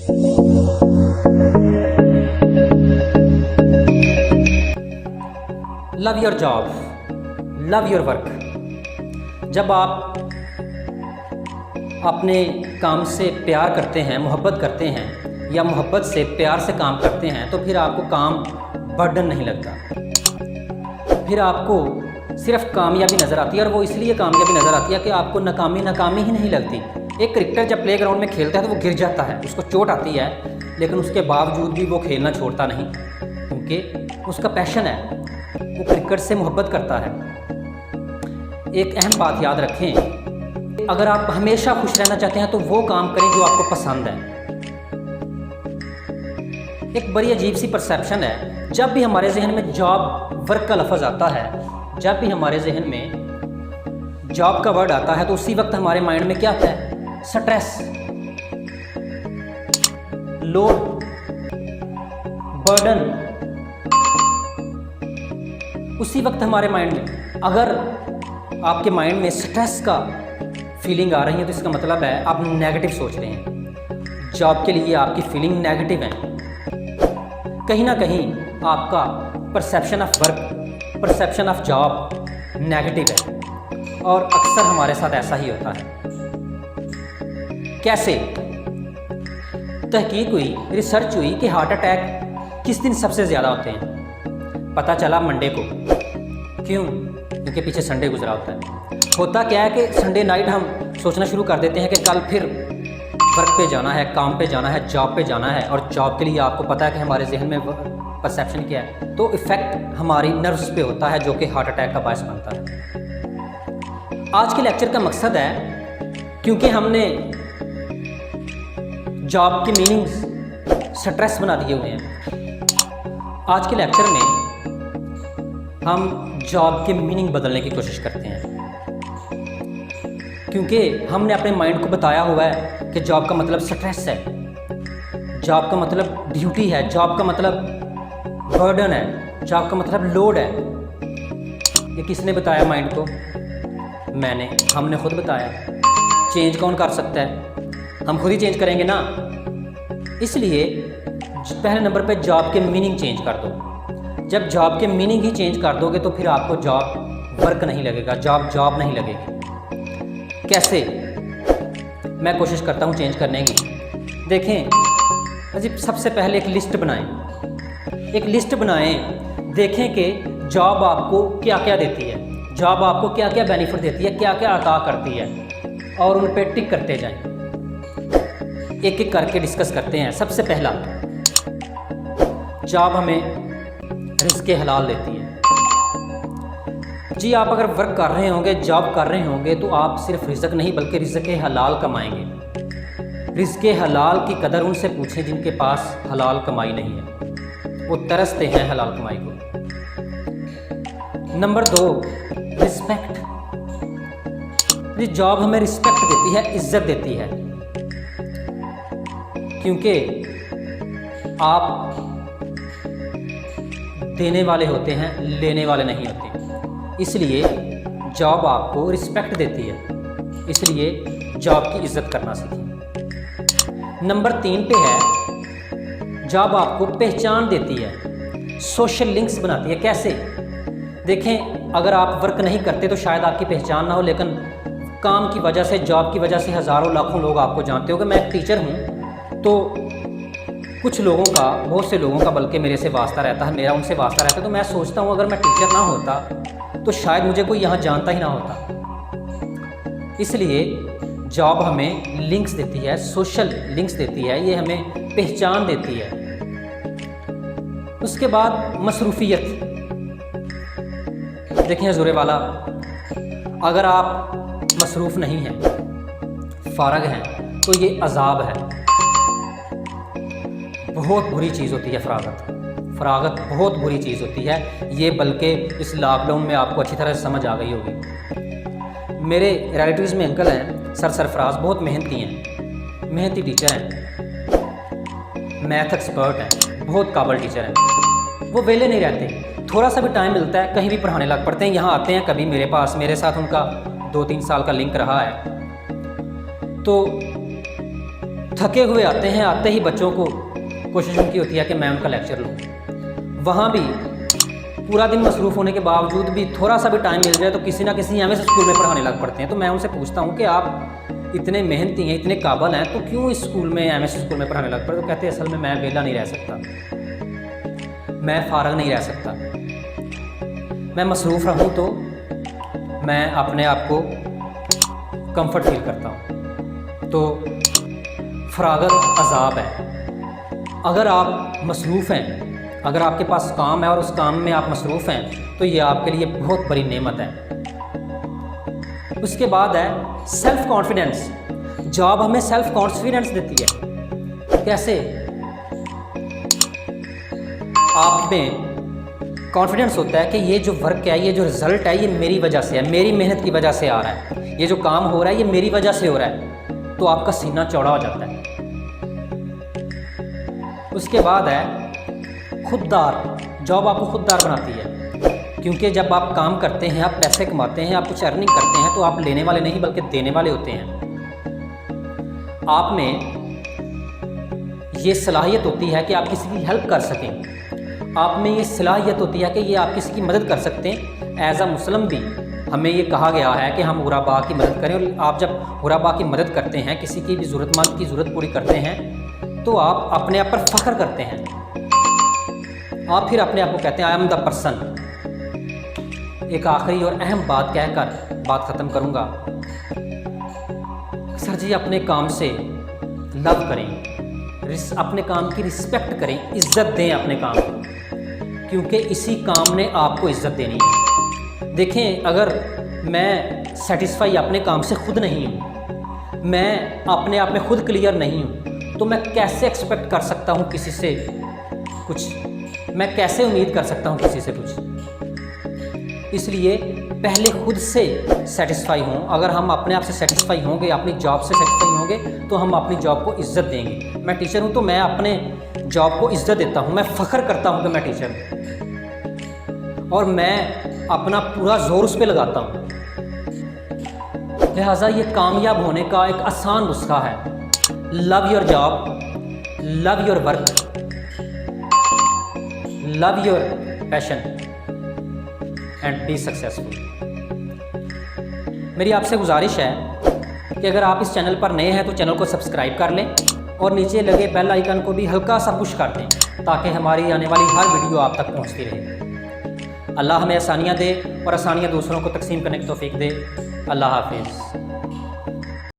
Love your job, love your work. जब आप अपने काम से प्यार करते हैं, मोहब्बत करते हैं या मोहब्बत से प्यार से काम करते हैं तो फिर आपको काम बर्डन नहीं लगता, फिर आपको सिर्फ कामयाबी नज़र आती है। और वो इसलिए कामयाबी नज़र आती है कि आपको नाकामी ही नहीं लगती। एक क्रिकेटर जब प्लेग्राउंड में खेलता है तो वो गिर जाता है, उसको चोट आती है, लेकिन उसके बावजूद भी वो खेलना छोड़ता नहीं, क्योंकि उसका पैशन है, वो क्रिकेट से मोहब्बत करता है। एक अहम बात याद रखें, अगर आप हमेशा खुश रहना चाहते हैं तो वो काम करें जो आपको पसंद है। एक बड़ी अजीब सी परसेप्शन है, जब भी हमारे जहन में जॉब वर्क का लफ्ज़ आता है, जब भी हमारे जहन में जॉब का वर्ड आता है तो उसी वक्त हमारे माइंड में क्या आता है? Stress, load, burden. उसी वक्त हमारे माइंड में, अगर आपके माइंड में स्ट्रेस का फीलिंग आ रही है तो इसका मतलब है आप नेगेटिव सोच रहे हैं, जॉब के लिए आपकी फीलिंग नेगेटिव है। कहीं ना कहीं आपका perception of work, perception of job negative है, और अक्सर हमारे साथ ऐसा ही होता है। कैसे? तहकीक हुई, रिसर्च हुई कि हार्ट अटैक किस दिन सबसे ज़्यादा होते हैं। पता चला मंडे को। क्यों? क्योंकि पीछे संडे गुजरा होता है। होता क्या है कि संडे नाइट हम सोचना शुरू कर देते हैं कि कल फिर वर्क पे जाना है, काम पे जाना है, जॉब पे जाना है। और जॉब के लिए आपको पता है कि हमारे जहन में परसेप्शन क्या है, तो इफ़ेक्ट हमारी नर्व्स पे होता है जो कि हार्ट अटैक का बायस बनता है। आज के लेक्चर का मकसद है, क्योंकि हमने जॉब की मीनिंग्स स्ट्रेस बना दिए हुए हैं, आज के लेक्चर में हम जॉब की मीनिंग बदलने की कोशिश करते हैं। क्योंकि हमने अपने माइंड को बताया हुआ है कि जॉब का मतलब स्ट्रेस है, जॉब का मतलब ड्यूटी है, जॉब का मतलब बर्डन है, जॉब का मतलब लोड है। ये किसने बताया माइंड को? मैंने, हमने खुद बताया। चेंज कौन कर सकता है? हम खुद ही चेंज करेंगे ना। इसलिए पहले नंबर पे जॉब के मीनिंग चेंज कर दो। जब जॉब के मीनिंग ही चेंज कर दोगे तो फिर आपको जॉब वर्क नहीं लगेगा, जॉब नहीं लगेगी। कैसे? मैं कोशिश करता हूँ चेंज करने की। देखें अजी, सबसे पहले एक लिस्ट बनाएं, देखें कि जॉब आपको क्या क्या देती है, जॉब आपको क्या क्या बेनिफिट देती है, क्या क्या अता करती है, और उन पे टिक करते जाएं। एक एक करके डिस्कस करते हैं। सबसे पहला, जॉब हमें रिज़्क़े हलाल देती है। जी, आप अगर वर्क कर रहे होंगे, जॉब कर रहे होंगे, तो आप सिर्फ रिज़्क़ नहीं बल्कि रिज़्क़े हलाल कमाएंगे। रिज़्क़े हलाल की कदर उनसे पूछें जिनके पास हलाल कमाई नहीं है, वो तरसते हैं हलाल कमाई को। Number 2, respect. जी, जॉब हमें रिस्पेक्ट देती है, इज्जत देती है, क्योंकि आप देने वाले होते हैं, लेने वाले नहीं होते। इसलिए जॉब आपको रिस्पेक्ट देती है, इसलिए जॉब की इज्जत करना सीखें। नंबर 3 पे है, जॉब आपको पहचान देती है, सोशल लिंक्स बनाती है। कैसे? देखें, अगर आप वर्क नहीं करते तो शायद आपकी पहचान ना हो, लेकिन काम की वजह से, जॉब की वजह से हज़ारों लाखों लोग आपको जानते हो। कि मैं एक टीचर हूँ तो कुछ लोगों का, बहुत से लोगों का बल्कि मेरे से वास्ता रहता है, मेरा उनसे वास्ता रहता है। तो मैं सोचता हूँ अगर मैं टीचर ना होता तो शायद मुझे कोई यहाँ जानता ही ना होता। इसलिए जॉब हमें लिंक्स देती है, सोशल लिंक्स देती है, ये हमें पहचान देती है। उसके बाद मसरूफियत। देखिए हजूरे वाला, अगर आप मसरूफ़ नहीं हैं, फ़ारग हैं, तो ये अजाब है। बहुत बुरी चीज़ होती है फ़रागत बहुत बुरी चीज़ होती है। ये बल्कि इस लॉकडाउन में आपको अच्छी तरह से समझ आ गई होगी। मेरे रिलेटिव्स में अंकल हैं, सरफराज, बहुत मेहनती हैं, मेहनती टीचर हैं, मैथ एक्सपर्ट हैं, बहुत काबिल टीचर हैं। वो वेले नहीं रहते, थोड़ा सा भी टाइम मिलता है कहीं भी पढ़ाने लग पड़ते हैं। यहाँ आते हैं कभी मेरे पास, मेरे साथ उनका 2-3 साल का लिंक रहा है। तो थके हुए आते हैं, आते ही बच्चों को कोशिश उनकी होती है कि मैं उनका लेक्चर लूँ। वहाँ भी पूरा दिन मसरूफ़ होने के बावजूद भी थोड़ा सा भी टाइम मिल जाए तो किसी ना किसी एमएस स्कूल में पढ़ाने लग पड़ते हैं। तो मैं उनसे पूछता हूँ कि आप इतने मेहनती हैं, इतने काबिल हैं, तो क्यों इस स्कूल में एमएस स्कूल में पढ़ाने लग पड़े? तो कहते हैं असल में मैं वेला नहीं रह सकता, मैं फ़ारग नहीं रह सकता, मैं मसरूफ़ रहूँ तो मैं अपने आप को कंफर्ट फील करता हूँ। तो फ़रागत अज़ाब है। अगर आप मसरूफ़ हैं, अगर आपके पास काम है और उस काम में आप मसरूफ़ हैं, तो ये आपके लिए बहुत बड़ी नेमत है। उसके बाद है सेल्फ़ कॉन्फिडेंस। जॉब हमें सेल्फ़ कॉन्फिडेंस देती है। कैसे? आप में कॉन्फिडेंस होता है कि ये जो वर्क है, ये जो रिज़ल्ट है, ये मेरी वजह से है, मेरी मेहनत की वजह से आ रहा है, ये जो काम हो रहा है ये मेरी वजह से हो रहा है। तो आपका सीना चौड़ा हो जाता है। उसके बाद है खुददार। जॉब आपको खुददार बनाती है, क्योंकि जब आप काम करते हैं, आप पैसे कमाते हैं, आप कुछ अर्निंग करते हैं, तो आप लेने वाले नहीं बल्कि देने वाले होते हैं। आप में ये सलाहियत होती है कि आप किसी की हेल्प कर सकें। आप में ये सलाहियत होती है कि ये आप किसी की मदद कर सकते हैं। एज़ अ मुस्लिम भी हमें ये कहा गया है कि हम गुराबा की मदद करें, और आप जब गुराबा की मदद करते हैं, किसी की भी ज़रूरतमंद की ज़रूरत पूरी करते हैं, तो आप अपने आप पर फ़ख्र करते हैं। आप फिर अपने आप को कहते हैं आई एम द पर्सन। एक आखिरी और अहम बात कहकर बात ख़त्म करूँगा। सर जी, अपने काम से लव करें, अपने काम की रिस्पेक्ट करें, इज़्ज़त दें अपने काम को, क्योंकि इसी काम ने आपको इज़्ज़त देनी है। देखें, अगर मैं सेटिस्फाई अपने काम से खुद नहीं हूँ, मैं अपने आप में खुद क्लियर नहीं हूँ, तो मैं कैसे एक्सपेक्ट कर सकता हूँ किसी से कुछ? मैं कैसे उम्मीद कर सकता हूँ किसी से कुछ? इसलिए पहले खुद से सेटिस्फाई हों। अगर हम अपने आप से सेटिस्फाई होंगे, अपनी जॉब से सेटिस्फाई होंगे, तो हम अपनी जॉब को इज़्ज़त देंगे। मैं टीचर हूँ तो मैं अपने जॉब को इज़्ज़त देता हूँ, मैं फ़ख्र करता हूँ कि मैं टीचर हूँ, और मैं अपना पूरा जोर उस पर लगाता हूँ। लिहाजा ये कामयाब होने का एक आसान नुस्खा है। Love your job, love your work, love your passion and be successful. मेरी आपसे गुजारिश है कि अगर आप इस चैनल पर नए हैं तो चैनल को सब्सक्राइब कर लें और नीचे लगे बेल आइकन को भी हल्का सा पुश कर दें, ताकि हमारी आने वाली हर वीडियो आप तक पहुंचती रहे। अल्लाह हमें आसानियाँ दे और आसानियाँ दूसरों को तकसीम करने की तौफीक दे। अल्लाह हाफिज़।